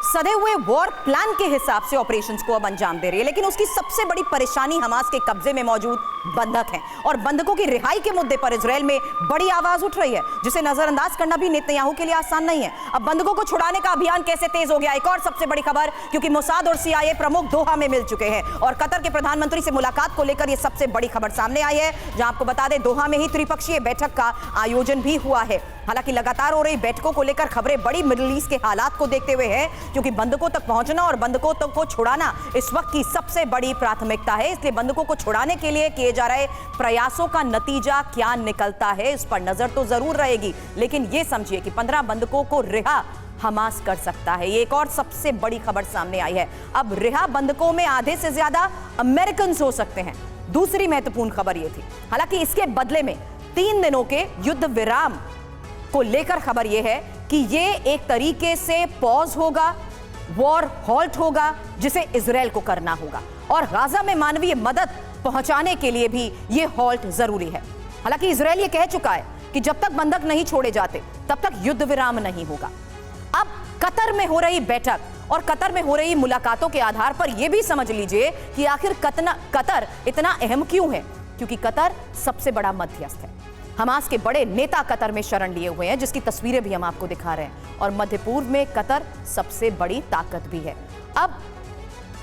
सधे हुए war plan के हिसाब से ऑपरेशंस को अब अंजाम दे रही है, लेकिन उसकी सबसे बड़ी परेशानी हमास के कब्जे में मौजूद बंधक हैं और बंधकों की रिहाई के मुद्दे पर इजराइल में बड़ी आवाज उठ रही है, जिसे नजरअंदाज करना भी नेतन्याहू के लिए आसान नहीं है। अब बंधकों को छुड़ाने का अभियान कैसे तेज हो गया, एक और सबसे बड़ी खबर, क्योंकि मोसाद और CIA प्रमुख दोहा में मिल चुके हैं और कतर के प्रधानमंत्री से मुलाकात को लेकर यह सबसे बड़ी खबर सामने आई है, जहां आपको बता दें दोहा में ही त्रिपक्षीय बैठक का आयोजन भी हुआ है। हालांकि लगातार हो रही बैठकों को लेकर खबरें बड़ी मिडिल ईस्ट के हालात को देखते हुए है, क्योंकि बंधकों तक पहुंचना और बंधकों तक को छुड़ाना इस वक्त की सबसे बड़ी प्राथमिकता है। इसलिए बंधकों को छुड़ाने के लिए किए जा रहे प्रयासों का नतीजा क्या निकलता है, इस पर नजर तो जरूर रहेगी, लेकिन यह समझिए कि 15 बंधकों को रिहा हमास कर सकता है। ये एक और सबसे बड़ी खबर सामने आई है। अब रिहा बंधकों में आधे से ज्यादा अमेरिकन हो सकते हैं। दूसरी महत्वपूर्ण खबर यह थी, हालांकि इसके बदले में 3 दिनों के युद्ध विराम को लेकर खबर यह है कि यह एक तरीके से पॉज होगा, वॉर हॉल्ट होगा, जिसे इजराइल को करना होगा और गाजा में मानवीय मदद पहुंचाने के लिए भी यह हॉल्ट जरूरी है। हालांकि इजराइल यह कह चुका है कि जब तक बंधक नहीं छोड़े जाते तब तक युद्ध विराम नहीं होगा। अब कतर में हो रही बैठक और कतर में हो रही मुलाकातों के आधार पर यह भी समझ लीजिए कि आखिर कतर इतना अहम क्यों है, क्योंकि कतर सबसे बड़ा मध्यस्थ है। हमास के बड़े नेता कतर में शरण लिए हुए हैं, जिसकी तस्वीरें भी हम आपको दिखा रहे हैं, और मध्य पूर्व में कतर सबसे बड़ी ताकत भी है। अब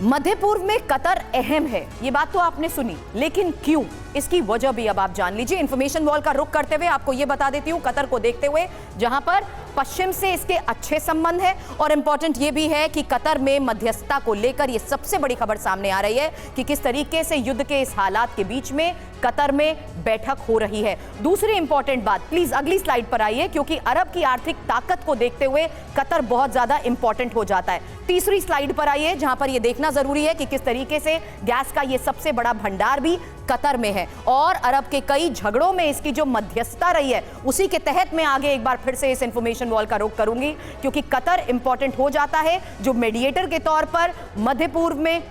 मध्य पूर्व में कतर अहम है, ये बात तो आपने सुनी, लेकिन क्यों, इसकी वजह भी अब आप जान लीजिए। इंफॉर्मेशन वॉल का रुख करते हुए आपको यह बता देती हूं, कतर को देखते हुए जहां पर पश्चिम से इसके अच्छे संबंध है, और इंपॉर्टेंट यह भी है कि कतर में मध्यस्थता को लेकर यह सबसे बड़ी खबर सामने आ रही है कि किस तरीके से युद्ध के इस हालात के बीच में कतर में बैठक हो रही है। दूसरी इंपॉर्टेंट बात, प्लीज अगली स्लाइड पर आइए, क्योंकि अरब की आर्थिक ताकत को देखते हुए कतर बहुत ज्यादा इंपॉर्टेंट हो जाता है। तीसरी स्लाइड पर आइए, जहां पर यह देखना जरूरी है कि किस तरीके से गैस का यह सबसे बड़ा भंडार भी कतर में है और अरब के कई झगड़ों में इसकी जो मध्यस्थता रही है, उसी के तहत मैं आगे एक बार फिर से इस इंफॉर्मेशन वॉल का रुख करूंगी, क्योंकि कतर इंपॉर्टेंट हो जाता है, जो मीडिएटर के तौर पर मध्य पूर्व में,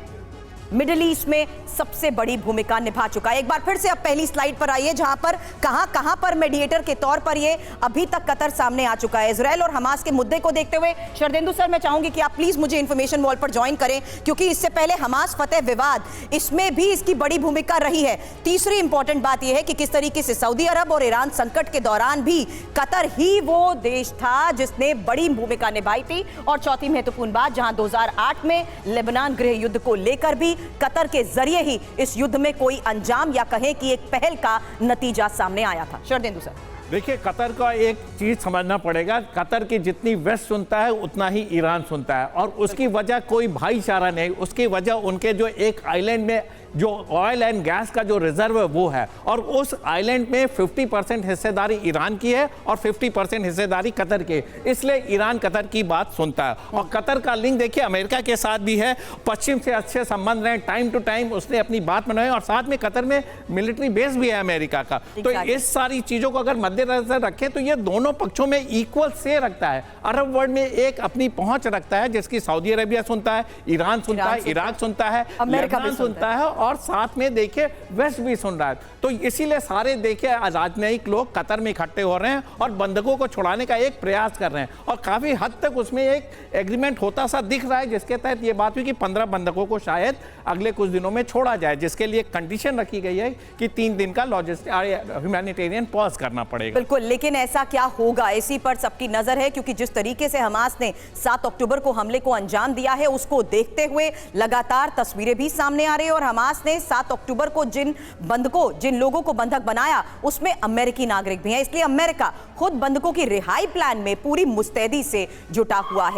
मिडिल ईस्ट में सबसे बड़ी भूमिका निभा चुका है। एक बार फिर से अब पहली स्लाइड पर आइए, जहां पर कहां पर मीडिएटर के तौर पर ये अभी तक कतर सामने आ चुका है। इजराइल और हमास के मुद्दे को देखते हुए शरदेंदु सर, मैं चाहूंगी कि आप प्लीज मुझे इंफॉर्मेशन वॉल पर ज्वाइन करें, क्योंकि इससे पहले हमास फतेह विवाद, इसमें भी इसकी बड़ी भूमिका रही है। तीसरी इंपॉर्टेंट बात यह है कि किस तरीके से सऊदी अरब और ईरान संकट के दौरान भी कतर ही वो देश था जिसने बड़ी भूमिका निभाई थी। और चौथी महत्वपूर्ण बात, जहां 2008 में लेबनान गृह युद्ध को लेकर भी कतर के जरिए ही इस युद्ध में कोई अंजाम या कहें कि एक पहल का नतीजा सामने आया था। शरदेंदु सर, देखिए, कतर का एक चीज समझना पड़ेगा, कतर की जितनी वेस्ट सुनता है उतना ही ईरान सुनता है, और उसकी वजह कोई भाईचारा नहीं, उसकी वजह उनके जो एक आइलैंड में जो ऑयल एंड गैस का जो रिजर्व है वो है, और उस आइलैंड में 50% हिस्सेदारी ईरान की है और 50% हिस्सेदारी कतर की, इसलिए ईरान कतर की बात सुनता है। और कतर का लिंक देखिए अमेरिका के साथ भी है, पश्चिम से अच्छे संबंध रहे, टाइम टू टाइम उसने अपनी बात बनाई, और साथ में कतर में मिलिट्री बेस भी है अमेरिका का। तो इस सारी चीजों को अगर मद्देनजर रखें तो ये दोनों पक्षों में इक्वल से रखता है। अरब वर्ल्ड में एक अपनी पहुंच रखता है, जिसकी सऊदी अरेबिया सुनता है, ईरान सुनता है, इराक सुनता है, अमेरिका सुनता है, और साथ में देखिए वेस्ट भी सुन रहा है। तो इसीलिए सारे देखिए राजनयिक लोग कतर में इकट्ठे हो रहे हैं और बंधकों को छुड़ाने का एक प्रयास कर रहे हैं, और काफी हद तक उसमें एक एग्रीमेंट होता सा दिख रहा है, जिसके तहत ये बात हुई कि 15 बंधकों को शायद अगले कुछ दिनों में छोड़ा जाए, जिसके लिए कंडीशन रखी गई है कि 3 दिन का लॉजिस्टिक ह्यूमैनिटेरियन पॉज करना पड़ेगा। बिल्कुल, लेकिन ऐसा क्या होगा, इसी पर सबकी नजर है, क्योंकि जिस तरीके से हमास ने 7 अक्टूबर को हमले को अंजाम दिया है, उसको देखते हुए लगातार तस्वीरें भी सामने आ रही है, और हमास ने 7 अक्टूबर को जिन लोगों को बंधक बनाया उसमें अमेरिकी नागरिक भी हैं। इसलिए अमेरिका खुद बंधकों की रिहाई प्लान में पूरी मुस्तैदी से जुटा हुआ है।